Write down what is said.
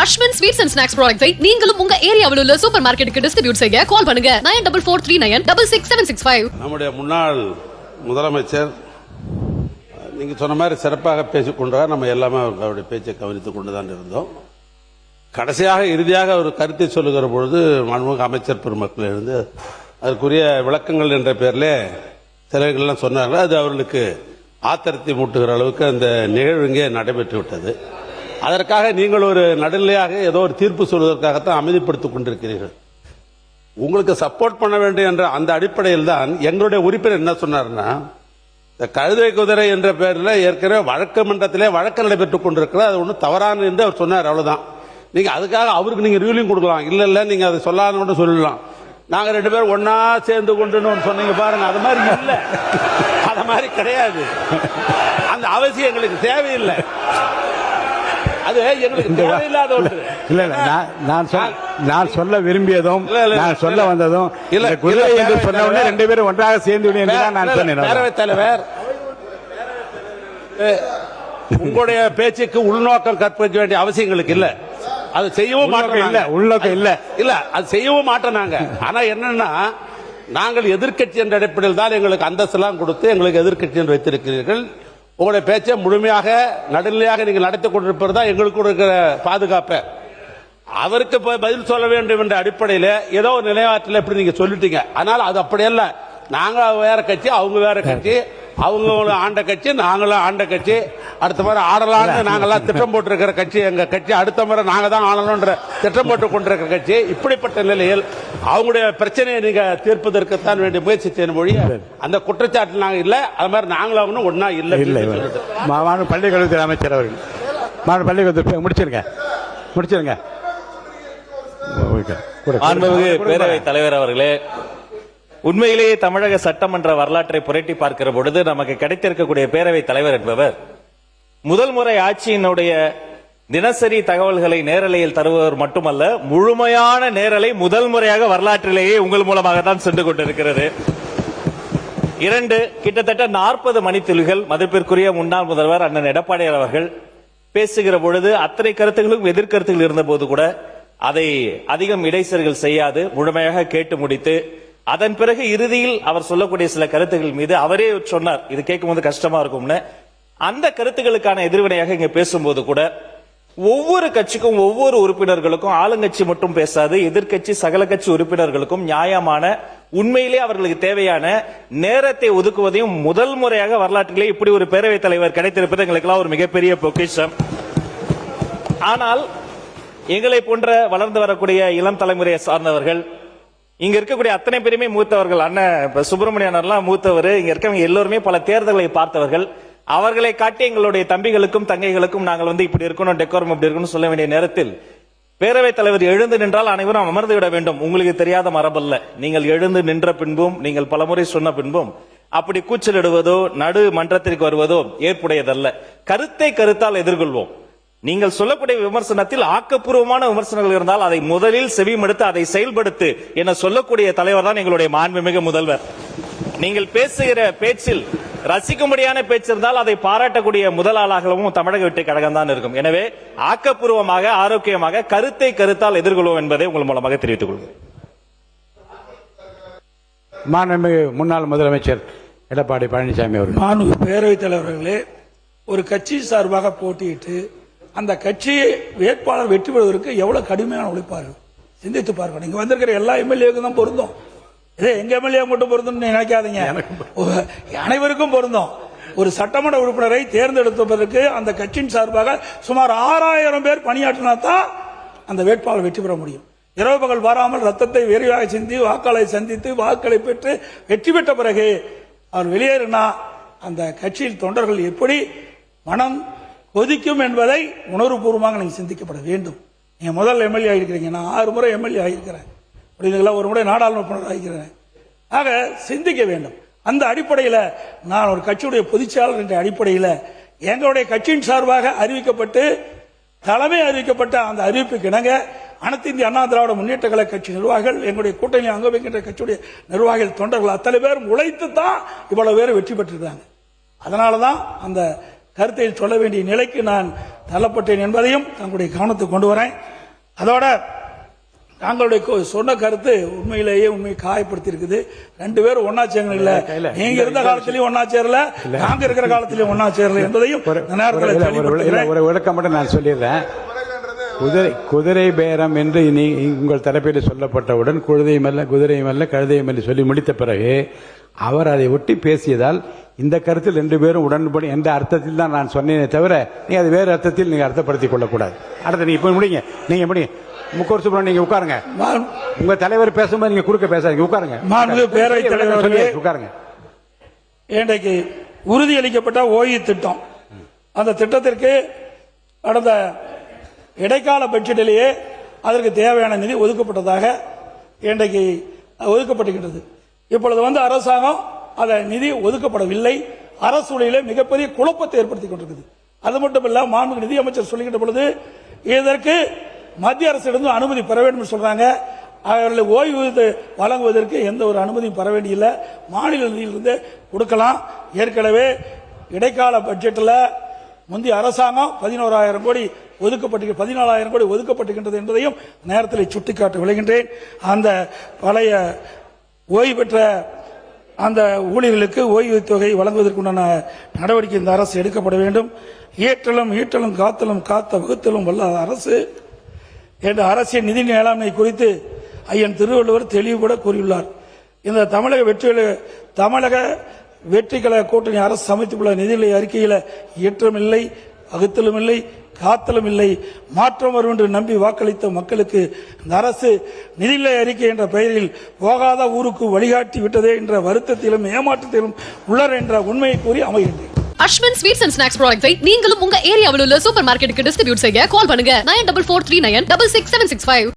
Ashwin sweets and snacks ப்ராடக்ட்ஸை நீங்களும் உங்க ஏரியாவில் உள்ள சூப்பர் மார்க்கெட்டுக்கு டிஸ்ட்ரிபியூட் செய்ய கால் பண்ணுங்க 9443966765. நம்முடைய முன்னாள் முதலமைச்சர் நீங்க சொன்ன மாதிரி சிறப்பாக பேசிக் கொண்டார். நம்ம எல்லாமே அவருடைய பேச்சை கவனித்துக் கொண்டுதான் இருந்தோம். கடைசியாக இறுதியாக ஒரு கருத்தை சொல்லுகிற பொழுது மாண்புமிகு அமைச்சர் பெருமக்கள் இருந்து அதற்குரிய விளக்கங்கள் என்ற பெயரிலே சிலர்கள்லாம் சொன்னார்கள். அது அவர்களுக்கு ஆத்திரத்தை மூட்டுகிற அளவுக்கு அந்த நிகழ்வு இங்கே நடைபெற்று விட்டது. அதற்காக நீங்கள் ஒரு நடுநிலையாக ஏதோ ஒரு தீர்ப்பு சொல்வதற்காகத்தான் அமைதிப்படுத்திக் கொண்டிருக்கிறீர்கள். உங்களுக்கு சப்போர்ட் பண்ண வேண்டும் என்ற அந்த அடிப்படையில் தான் எங்களுடைய உறுப்பினர் என்ன சொன்னார்னா, இந்த கழுதை குதிரை என்ற பெயரில் ஏற்கனவே வழக்கு மன்றத்திலே வழக்கு நடைபெற்றுக் கொண்டிருக்கிறது, அது ஒன்றும் தவறான என்று அவர் சொன்னார். அவ்வளவுதான். நீங்க அதுக்காக அவருக்கு நீங்க ரூலிங் கொடுக்கலாம். இல்ல நீங்க அதை சொல்லாத சொல்லலாம். நாங்க 2 பேரும் ஒன்னா சேர்ந்து கொண்டு சொன்னீங்க பாருங்க, அது மாதிரி இல்ல, அது மாதிரி கிடையாது. அந்த அவசியம் எங்களுக்கு தேவையில்லை. அது எங்களுக்கு தேவையில்லாத ஒன்று. இல்ல நான் சொல்ல விரும்பியதும் நான் சொல்ல வந்ததும் இல்ல குதிரை என்று சொன்ன உடனே 2 பேரும் ஒன்றாக சேர்ந்து நான் சொன்னேன். பேரவைத் தலைவர், உங்களுடைய பேச்சுக்கு உள்நோக்கம் கற்பிக்க வேண்டிய அவசியங்களுக்கு இல்ல. அது செய்யவும் மாட்டோம். இல்ல உள்நோக்கம் இல்ல இல்ல அது செய்யவும் மாட்டோம் நாங்க. ஆனா என்னன்னா, நாங்கள் எதிர்க்கட்சி என்ற அடிப்படையில் தான் எங்களுக்கு அந்தஸ்தெல்லாம் கொடுத்து எங்களுக்கு எதிர்க்கட்சி என்று வைத்திருக்கிறீர்கள். உங்களுடைய பேச்சை முழுமையாக நடுநிலையாக நீங்கள் நடத்தி கொண்டிருப்பது தான் எங்களுக்கு இருக்கிற பாதுகாப்பு. அவருக்கு பதில் சொல்ல வேண்டும் என்ற அடிப்படையில் ஏதோ ஒரு நிலையாற்றில் எப்படி நீங்க சொல்லிட்டீங்க. அதனால அது அப்படி அல்ல. நாங்க வேற கட்சி, அவங்க வேற கட்சி, அவங்க ஆண்ட கட்சி, நாங்களும் ஆண்ட கட்சி. அடுத்த முறை ஆடலான்னு நாங்கெல்லாம் திட்டம் போட்டிருக்கிற கட்சி எங்க கட்சி. அடுத்த முறை நாங்க தான் ஆளணும்ன்ற திட்டம் போட்டுக் கொண்டிருக்கிற கட்சி. இப்படிப்பட்ட நிலையில் அவங்களுடைய பிரச்சனையை நீங்க தீர்ப்பதற்குத்தான் வேண்டிய முயற்சி செய்ய மொழி அந்த குற்றச்சாட்டு நாங்க இல்ல. அது மாதிரி நாங்களும் ஒன்னா இல்ல. பள்ளிக்கல்வித்துறை அமைச்சர் அவர்கள் பள்ளிக்கல்வி முடிச்சிருங்க. பேரவைத் தலைவர் அவர்களே, உண்மையிலேயே தமிழக சட்டமன்ற வரலாற்றை புரட்டி பார்க்கிற பொழுது நமக்கு கிடைத்திருக்கக்கூடிய பேரவைத் தலைவர் என்பவர் முதல் முறை ஆட்சியினுடைய தினசரி தகவல்களை நேரலையில் தருபவர் மட்டுமல்ல, முழுமையான நேரலை முதல் முறையாக வரலாற்றிலேயே உங்கள் மூலமாக தான் சென்று கொண்டிருக்கிறது. 2 கிட்டத்தட்ட 40 மணித்துளிகள் மதிப்பிற்குரிய முன்னாள் முதல்வர் அண்ணன் எடப்பாடியார் அவர்கள் பேசுகிற பொழுது அத்தனை கருத்துகளும் எதிர்கருத்துகள் இருந்த போது கூட அதை அதிகம் இடைச்சல்கள் செய்யாது முழுமையாக கேட்டு முடித்து, அதன் பிறகு இறுதியில் அவர் சொல்லக்கூடிய சில கருத்துக்கள் மீது அவரே சொன்னார், இது கேட்கும்போது கஷ்டமா இருக்கும்னு. அந்த கருத்துக்களுக்கான எதிர்வினையாக இங்க பேசும்போது கூட ஒவ்வொரு கட்சிக்கும் ஒவ்வொரு உறுப்பினர்களுக்கும், ஆளுங்கட்சி மட்டும் பேசாது, எதிர்கட்சி சகல கட்சி உறுப்பினர்களுக்கும் நியாயமான உண்மையிலே அவர்களுக்கு தேவையான நேரத்தை ஒதுக்குவதையும் முதல் முறையாக வரலாற்றிலே இப்படி ஒரு பேரவைத் தலைவர் கிடைத்திருப்பது எங்களுக்கெல்லாம் ஒரு மிகப்பெரிய பொக்கிஷம். ஆனால் எங்களை போன்ற வளர்ந்து வரக்கூடிய இளம் தலைமுறையை சார்ந்தவர்கள், இங்க இருக்கக்கூடிய அத்தனை பேருமே மூத்தவர்கள், அண்ணன் சுப்பிரமணியன் மூத்தவர், இங்க இருக்கவங்க எல்லோருமே பல தேர்தல்களை பார்த்தவர்கள். அவர்களை காட்டி எங்களுடைய தம்பிகளுக்கும் தங்கைகளுக்கும் நாங்கள் இப்படி இருக்கணும், டெக்கோரம் இப்படி இருக்கணும் சொல்ல வேண்டிய நேரத்தில் பேரவைத் தலைவர் எழுந்து நின்றால் அனைவரும் அமர்ந்து விட வேண்டும். உங்களுக்கு தெரியாத மரபல்ல. நீங்கள் எழுந்து நின்ற பின்பும், நீங்கள் பலமுறை சொன்ன பின்பும் அப்படி கூச்சலிடுவதோ நடு மன்றத்திற்கு வருவதோ ஏற்புடையதல்ல. கருத்தை கருத்தால் எதிர்கொள்வோம். நீங்கள் சொல்லக்கூடிய விமர்சனத்தில் ஆக்கப்பூர்வமான விமர்சனங்கள் இருந்தால் அதை முதலில் செவிமடுத்து அதை செயல்படுத்து என சொல்லக்கூடிய தலைவர் தான் எங்களுடைய மாண்புமிகு முதல்வர். நீங்கள் பேசுகிற பேச்சில் ரசிக்கும்படியான பேச்சு இருந்தால் அதை பாராட்டக்கூடிய முதல் ஆளாகவும் தமிழக வெற்றி கழகம் தான் இருக்கும். எனவே ஆக்கப்பூர்வமாக, ஆரோக்கியமாக கருத்தை கருத்தால் எதிர்கொள்வோம் என்பதை உங்கள் மூலமாக தெரிவித்துக் கொள்கிறேன். மாண்புமிகு முன்னாள் முதலமைச்சர் எடப்பாடி பழனிசாமி அவர்கள். மாண்புமிகு பேரவைத் தலைவர்களே, ஒரு கட்சி சார்பாக போட்டியிட்டு அந்த கட்சி வேட்பாளர் வெற்றி பெறுவதற்கு எவ்வளவு கடுமையான உழைப்பார்கள் சிந்தித்து பார்க்கணும். நீங்க வந்திருக்கிற எல்லா எம்எல்ஏவுக்கும் தான் பொருந்தும். இதே எங்க எம்எல்ஏ மட்டும் பொருந்தும் நினைக்காதீங்க, அனைவருக்கும் பொருந்தும். ஒரு சட்டமன்ற உறுப்பினரை தேர்ந்தெடுப்பதற்கு அந்த கட்சியின் சார்பாக சுமார் 6000 பேர் பணியாற்றினா தான் அந்த வேட்பாளர் வெற்றி பெற முடியும். இரவு பகல் வராமல் ரத்தத்தை விரைவாக சிந்தி வாக்களை சந்தித்து வாக்களை பெற்று வெற்றி பெற்ற பிறகு அவர் வெளியேறினா அந்த கட்சியில் தொண்டர்கள் எப்படி மனம் கொதிக்கும் என்பதை உணர்வுபூர்வமாக நீங்க சிந்திக்கப்பட வேண்டும். நீங்க முதல் எம்எல்ஏ ஆகிருக்கிறீங்க, நான் 6 முறை எம்எல்ஏ ஆகியிருக்கிறேன், ஒரு முறை நாடாளுமன்ற உறுப்பினர் ஆகியிருக்கிறேன். ஆக சிந்திக்க வேண்டும். அந்த அடிப்படையில் நான் ஒரு கட்சியுடைய பொதுச்செயலாளர் என்ற அடிப்படையில் எங்களுடைய கட்சியின் சார்பாக அறிவிக்கப்பட்டு தலைமை அறிவிக்கப்பட்ட அந்த அறிவிப்புக்கு இணங்க அனைத்து இந்திய அண்ணா திராவிட முன்னேற்ற கழக கட்சி நிர்வாகிகள், எங்களுடைய கூட்டணி அங்க வைக்கின்ற கட்சியுடைய நிர்வாகிகள், தொண்டர்கள் அத்தனை பேரும் உழைத்து தான் இவ்வளவு பேர் வெற்றி பெற்றிருக்காங்க. அதனாலதான் அந்த கருத்தை சொல்ல வேண்டிய நிலைக்கு நான் தள்ளப்பட்டேன் என்பதையும் தங்களுடைய கவனத்துக்கு கொண்டு வரேன். அதோட நாங்களுடைய சொன்ன கருத்து உண்மையிலேயே உண்மையை காயப்படுத்தி இருக்குது. 2 பேரும் ஒன்னா சேரல இல்ல, நீங்க இருந்த காலத்திலயும் ஒன்னா சேரல, நாங்க இருக்கிற காலத்திலயும் ஒன்னா சேரல என்பதையும் ஒரு விளக்கம் மட்டும் நான் சொல்லிடுறேன். குதிரை பேரம் என்று உங்கள் தரப்பில் சொல்லப்பட்டவுடன் குதிரையும் அல்ல கழுதையும் அல்ல சொல்லி முடித்த பிறகு அவர் அதை ஒட்டி பேசியதால் இந்த கருத்தில் 2 பேரும் உடன்படி என்ற அர்த்தத்தில் தான் நான் சொன்னேனே தவிர நீ அது வேறு அர்த்தத்தில் நீங்க அர்த்தப்படுத்திக் கொள்ளக்கூடாது. அடுத்து நீங்க போய் முடிங்க, நீங்க முடிங்க. முக்கோர் சுப்ரமணியன் நீங்க உட்காருங்க. உங்க தலைவர் பேசும்போது நீங்க குறுக்க பேசாதீங்க, உட்காருங்க. பேரவைத் தலைவர் உட்காருங்க. இன்றைக்கு உறுதியளிக்கப்பட்ட ஓய்வு திட்டம், அந்த திட்டத்திற்கு கடந்த இடைக்கால பட்ஜெட்டிலேயே அதற்கு தேவையான நிதி ஒதுக்கப்பட்டதாக இன்றைக்கு ஒதுக்கப்பட்டுகின்றது. இப்பொழுது அரசாங்கம் அந்த நிதி ஒதுக்கப்படவில்லை. அரசுடைய மிகப்பெரிய குழப்பத்தை ஏற்படுத்திக் கொண்டிருக்கிறது. அது மட்டுமல்ல, மாண்புமிகு நிதியமைச்சர் சொல்லுகின்ற பொழுது இதற்கு மத்திய அரசிடம் அனுமதி பெற வேண்டும் சொல்றாங்க. அவர்களை ஓய்வு வழங்குவதற்கு எந்த ஒரு அனுமதியும் பெற வேண்டியில்லை, மாநில நிதியிலிருந்து கொடுக்கலாம். ஏற்கனவே இடைக்கால பட்ஜெட்டில் முந்தைய அரசாங்கம் 11,000 கோடி ஒதுக்கப்பட்டு 14,000 கோடி ஒதுக்கப்பட்டுகின்றது என்பதையும் நேரத்தில் சுட்டிக்காட்ட விளைகின்றேன். அந்த பழைய ஓய்வு பெற்ற அந்த ஊழியர்களுக்கு ஓய்வு தொகை வழங்குவதற்குண்டான நடவடிக்கை இந்த அரசு எடுக்கப்பட வேண்டும். ஏற்றலும் ஈட்டலும் காத்தலும் காத்த வகுத்தலும் வல்ல அரசு என்ற அரசியல் நிதி மேலாண்மை குறித்து ஐயன் திருவள்ளுவர் தெளிவுபட கூறியுள்ளார். இந்த தமிழக வெற்றிக்கழக கூட்டணி அரசு சமைத்துள்ள நிதிநிலை அறிக்கையில் ஏற்றம் இல்லை, வகுத்தலும் இல்லை, காத்தலும் இல்லை. மாற்றம் வரும் என்று நம்பி வாக்களித்த மக்களுக்கு இந்த அரசு நிதிநிலை அறிக்கை என்ற பெயரில் போகாத ஊருக்கு வழிகாட்டி விட்டதே என்ற வருத்தத்திலும் ஏமாற்றத்திலும் உள்ளர் என்ற உண்மையை கூறி அமைகின்றேன். அஸ்வின் ஸ்வீட்ஸ் அண்ட் ஸ்நாக்ஸ் ப்ராடக்ட்ஸை நீங்களும் உங்க ஏரியாவில் உள்ள சூப்பர் மார்க்கெட்டுக்கு டிஸ்ட்ரிபியூட் செய்ய கால் பண்ணுங்க 9443966765.